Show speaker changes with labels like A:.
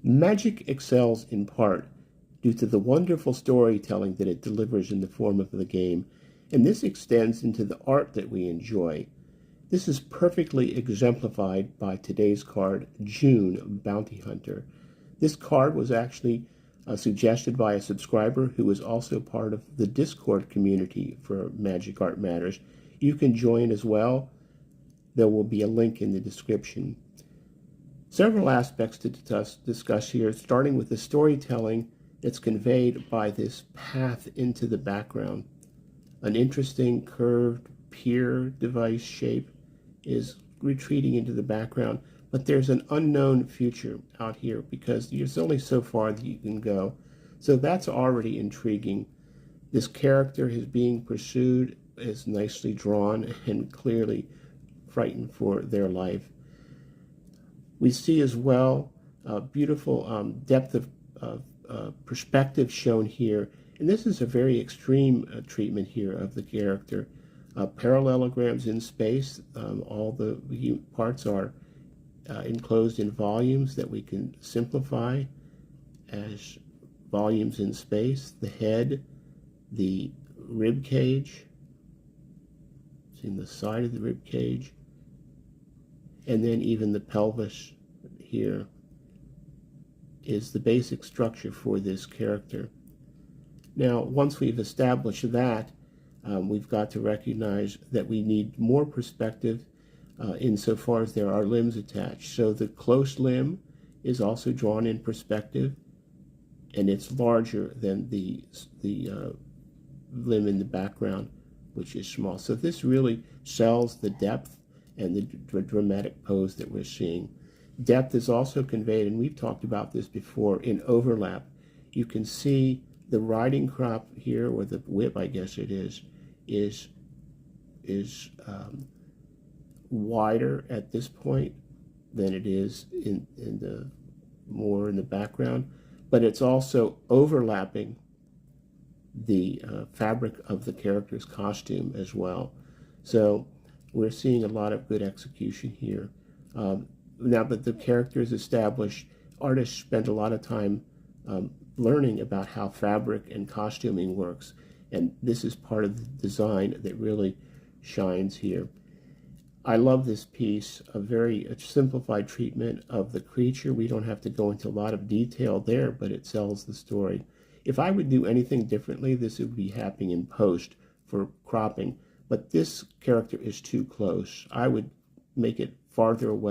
A: Magic excels in part due to the wonderful storytelling that it delivers in the form of the game, and this extends into the art that we enjoy. This is perfectly exemplified by today's card, June Bounty Hunter. This card was actually suggested by a subscriber who is also part of the Discord community for Magic Art Matters. You can join as well. There will be a link in the description. Several aspects to discuss here, starting with the storytelling that's conveyed by this path into the background. An interesting curved pier device shape is retreating into the background, but there's an unknown future out here because there's only so far that you can go. So that's already intriguing. This character is being pursued, is nicely drawn and clearly frightened for their life. We see as well a beautiful depth of perspective shown here, and this is a very extreme treatment here of the character. Parallelograms in space, all the parts are enclosed in volumes that we can simplify as volumes in space. The head, the rib cage, in the side of the rib cage, and then even the pelvis here is the basic structure for this character. Now, once we've established that, we've got to recognize that we need more perspective insofar as there are limbs attached. So the close limb is also drawn in perspective, and it's larger than the limb in the background, which is small. So this really sells the depth and the dramatic pose that we're seeing. Depth is also conveyed, and we've talked about this before, in overlap. You can see the riding crop here, or the whip, I guess it is wider at this point than it is in the more in the background, but it's also overlapping the fabric of the character's costume as well. So we're seeing a lot of good execution here. Now that the character is established, artists spend a lot of time learning about how fabric and costuming works, and this is part of the design that really shines here. I love this piece, a very simplified treatment of the creature. We don't have to go into a lot of detail there, but it sells the story. If I would do anything differently, this would be happening in post for cropping, but this character is too close. I would make it farther away.